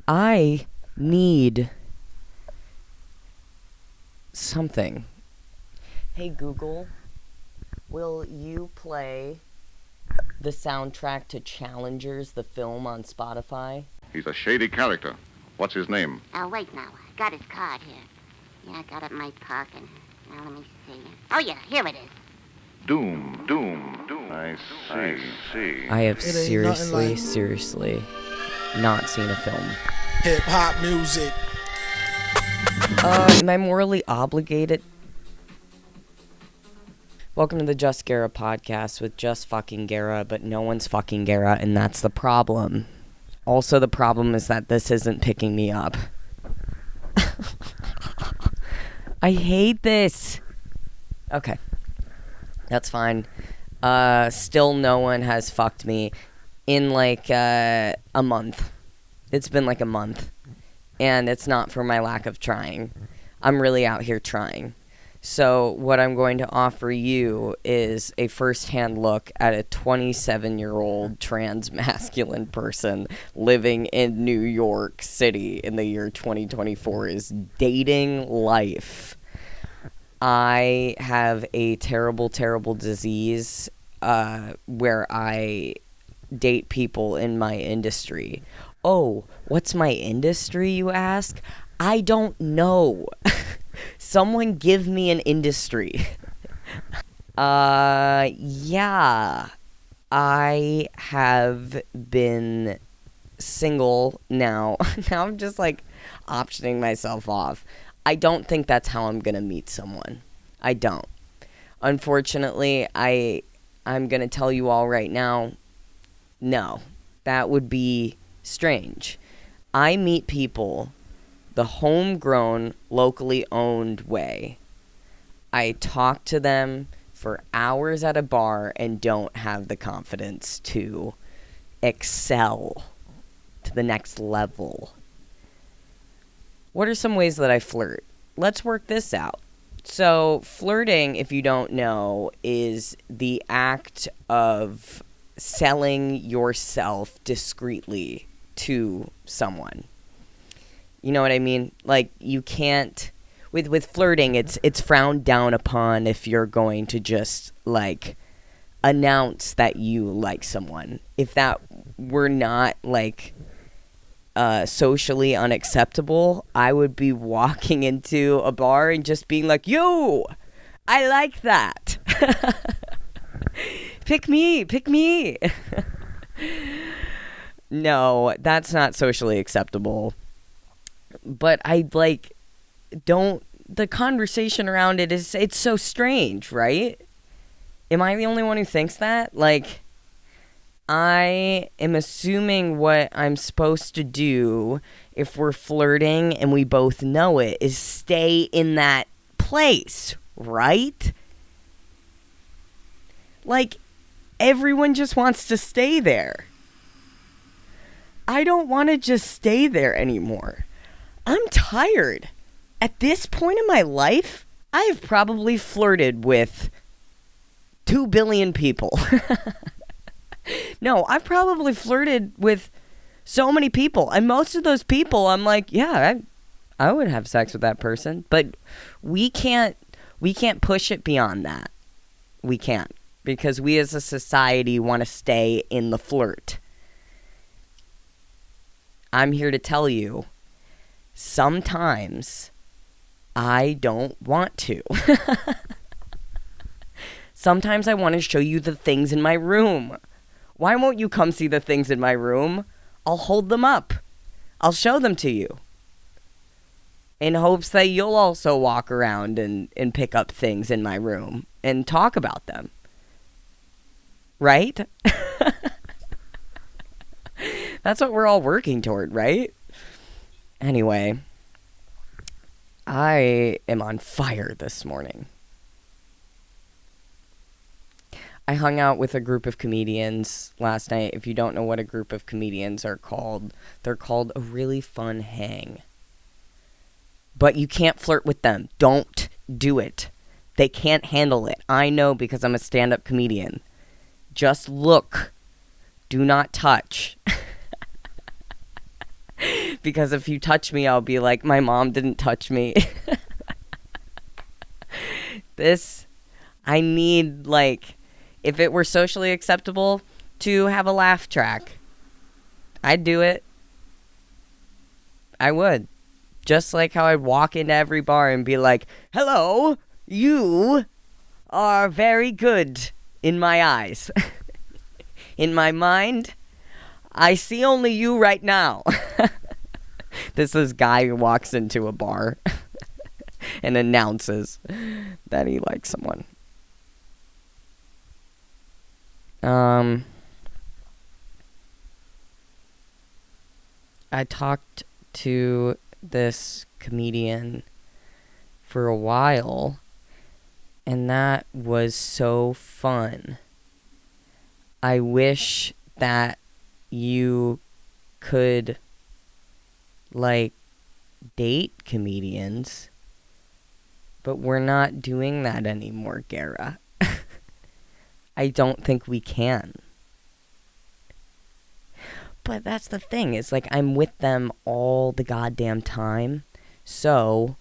I need something. Hey Google, will you play the soundtrack to Challengers, the film, on Spotify? He's a shady character. What's his name? Wait now. I got his card here. Yeah, I got it in my pocket. Now, let me see. Oh, yeah, here it is. Doom. I see. I have It ain't nothing like- seriously not seen a film. Hip-hop music. Am I morally obligated? Welcome to the Just Gara podcast with just fucking Gara, but no one's fucking Gara, and that's the problem. Also, the problem is that this isn't picking me up. I hate this. Okay. That's fine. Still no one has fucked me in like a month. It's been like a month. And it's not for my lack of trying. I'm really out here trying. So what I'm going to offer you is a first-hand look at a 27-year-old trans masculine person living in New York City in the year 2024 is dating life. I have a terrible, terrible disease where I date people in my industry. Oh, what's my industry, you ask? I don't know. Someone give me an industry. Yeah. I have been single now. Now I'm just like optioning myself off. I don't think that's how I'm gonna meet someone. I don't. Unfortunately, I'm gonna tell you all right now, no. That would be strange. I meet people the homegrown, locally owned way. I talk to them for hours at a bar and don't have the confidence to excel to the next level. What are some ways that I flirt? Let's work this out. So, flirting, if you don't know, is the act of selling yourself discreetly to someone. You know what I mean? Like, you can't... With flirting, it's frowned down upon if you're going to just, like, announce that you like someone. If that were not, like, socially unacceptable, I would be walking into a bar and just being like, yo, I like that. Pick me. No, that's not socially acceptable. But I, like, don't... The conversation around it is... It's so strange, right? Am I the only one who thinks that? Like, I am assuming what I'm supposed to do if we're flirting and we both know it is stay in that place, right? Like, everyone just wants to stay there. I don't want to just stay there anymore. I'm tired. At this point in my life, I have probably flirted with 2 billion people. No, I've probably flirted with so many people. And most of those people, I'm like, yeah, I would have sex with that person. But we can't push it beyond that. We can't. Because we as a society want to stay in the flirt. I'm here to tell you, sometimes I don't want to. Sometimes I want to show you the things in my room. Why won't you come see the things in my room? I'll hold them up. I'll show them to you. In hopes that you'll also walk around and pick up things in my room and talk about them. Right? That's what we're all working toward, right? Anyway, I am on fire this morning. I hung out with a group of comedians last night. If you don't know what a group of comedians are called, they're called a really fun hang. But you can't flirt with them. Don't do it. They can't handle it. I know because I'm a stand-up comedian. Just look. Do not touch. Because if you touch me, I'll be like, my mom didn't touch me. I need, like, if it were socially acceptable to have a laugh track, I'd do it. I would. Just like how I'd walk into every bar and be like, hello, you are very good in my eyes. In my mind, I see only you right now. This is guy who walks into a bar and announces that he likes someone. I talked to this comedian for a while, and that was so fun. I wish that you could, like, date comedians, but we're not doing that anymore, Gara. I don't think we can. But that's the thing, is like I'm with them all the goddamn time. So,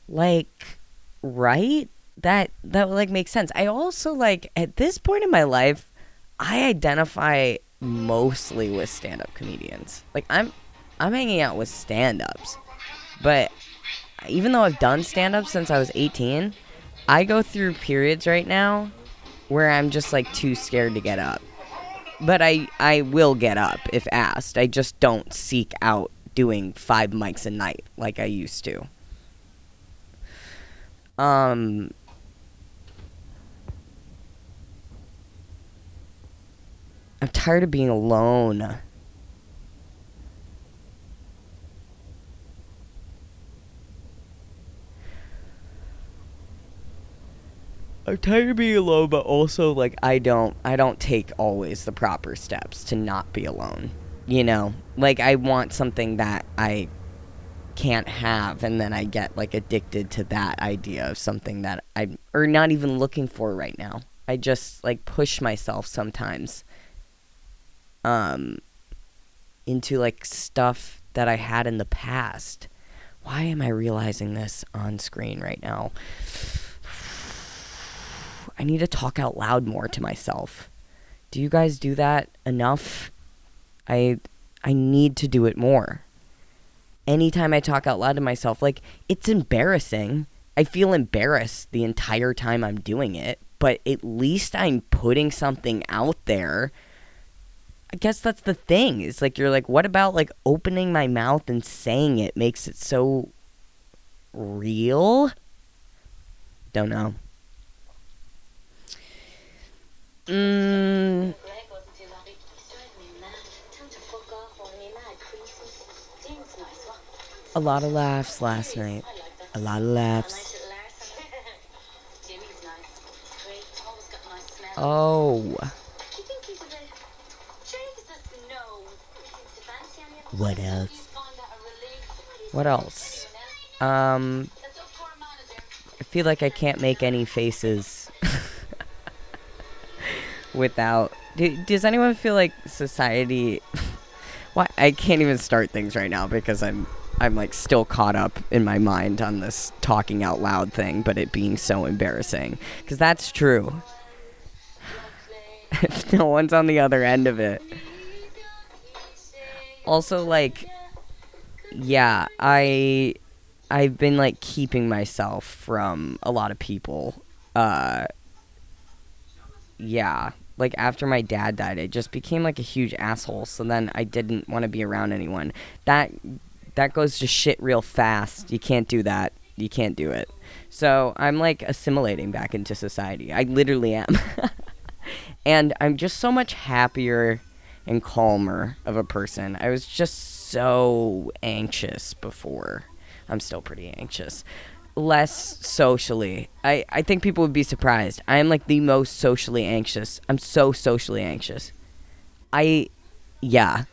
like, right? That like makes sense. I also, like, at this point in my life, I identify mostly with stand-up comedians. Like, I'm hanging out with stand-ups. But even though I've done stand-up since I was 18, I go through periods right now where I'm just, like, too scared to get up. But I will get up if asked. I just don't seek out doing 5 mics a night like I used to. I'm tired of being alone. I'm tired of being alone, but also, like, I don't take always the proper steps to not be alone. You know? Like, I want something that I can't have, and then I get, like, addicted to that idea of something that I'm not even looking for right now. I just, like, push myself sometimes into, like, stuff that I had in the past. Why am I realizing this on screen right now? I need to talk out loud more to myself. Do you guys do that enough? I need to do it more. Anytime I talk out loud to myself, like, it's embarrassing. I feel embarrassed the entire time I'm doing it, but at least I'm putting something out there. I guess that's the thing. It's like, you're like, what about, like, opening my mouth and saying it makes it so real? Don't know. A lot of laughs last night. A lot of laughs. Oh. What else? What else? I feel like I can't make any faces without... Does anyone feel like society... Why? I can't even start things right now because I'm like still caught up in my mind on this talking out loud thing, but it being so embarrassing. Because that's true. If no one's on the other end of it. Also, like, yeah, I've been, like, keeping myself from a lot of people. Yeah. Like, after my dad died, I just became, like, a huge asshole, so then I didn't want to be around anyone. That goes to shit real fast. You can't do that. You can't do it. So I'm, like, assimilating back into society. I literally am. And I'm just so much happier and calmer of a person. I was just so anxious before. I'm still pretty anxious. Less socially. I think people would be surprised. I am, like, the most socially anxious. I'm so socially anxious. Yeah.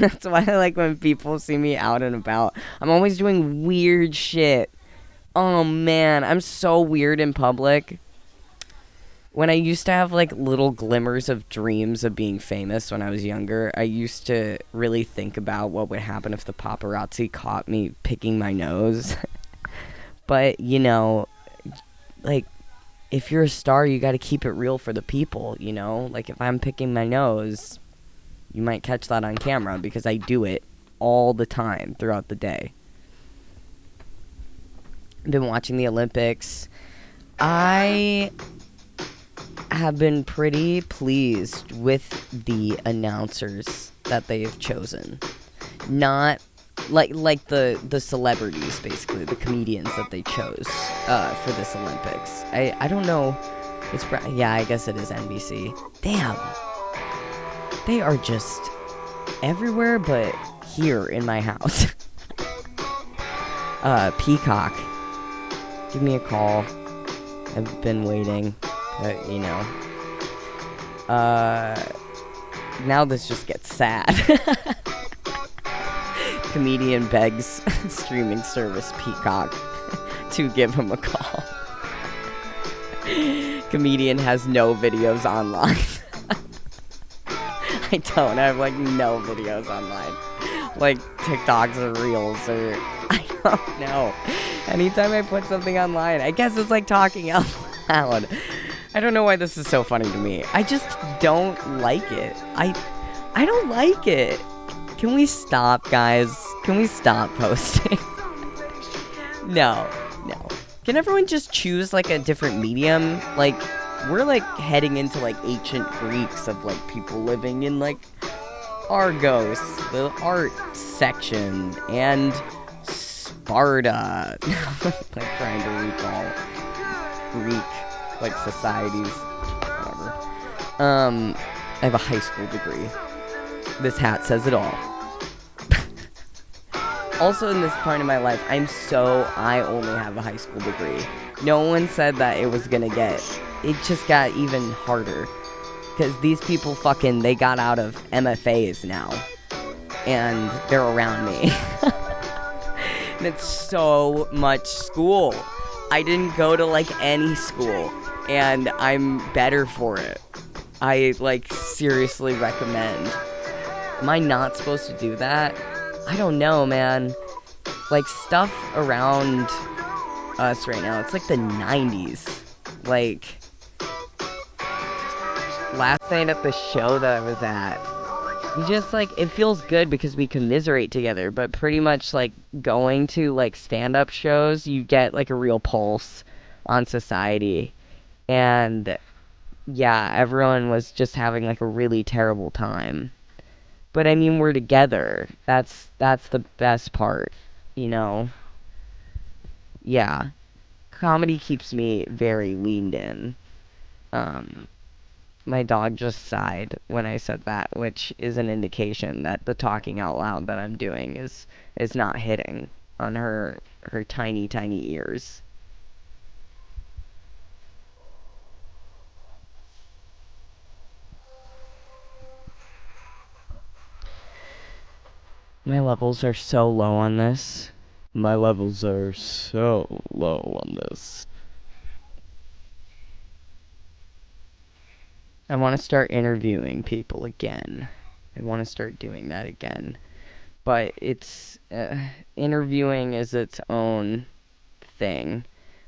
That's why I like when people see me out and about. I'm always doing weird shit. Oh, man. I'm so weird in public. when I used to have like little glimmers of dreams of being famous when I was younger, I used to really think about what would happen if the paparazzi caught me picking my nose. But, you know, like, if you're a star, you got to keep it real for the people, you know? Like, if I'm picking my nose, you might catch that on camera because I do it all the time throughout the day. I've been watching the Olympics. I have been pretty pleased with the announcers that they have chosen. Not like the celebrities, basically, the comedians that they chose for this Olympics. I don't know. Yeah, I guess it is NBC. Damn. They are just everywhere but here in my house. Peacock. Give me a call. I've been waiting. You know. Now this just gets sad. Comedian begs streaming service Peacock to give him a call. Comedian has no videos online. I don't. I have like no videos online. Like TikToks or Reels or I don't know. Anytime I put something online, I guess it's like talking out loud. I don't know why this is so funny to me. I just don't like it. I don't like it. Can we stop, guys? Can we stop posting? No. Can everyone just choose like a different medium? Like, we're like heading into like ancient Greeks of like people living in like Argos, the art section, and Sparta. Like trying to recall Greek like societies, whatever. I have a high school degree. This hat says it all. Also, in this point in my life, I only have a high school degree. No one said that it was gonna get, it just got even harder. Because these people they got out of MFAs now. And they're around me. And it's so much school. I didn't go to, like, any school. And I'm better for it. I, like, seriously recommend. Am I not supposed to do that? I don't know, man. Like, stuff around us right now, it's like the 90s. Like, last night at the show that I was at, we just, like, it feels good because we commiserate together, but pretty much, like, going to, like, stand-up shows, you get, like, a real pulse on society. And, yeah, everyone was just having, like, a really terrible time. But I mean, we're together. That's the best part, you know? Yeah. Comedy keeps me very leaned in. My dog just sighed when I said that, which is an indication that the talking out loud that I'm doing is not hitting on her tiny, tiny ears. My levels are so low on this. My levels are so low on this. I want to start interviewing people again. I want to start doing that again. But it's, interviewing is its own thing.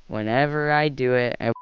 Whenever I do it, I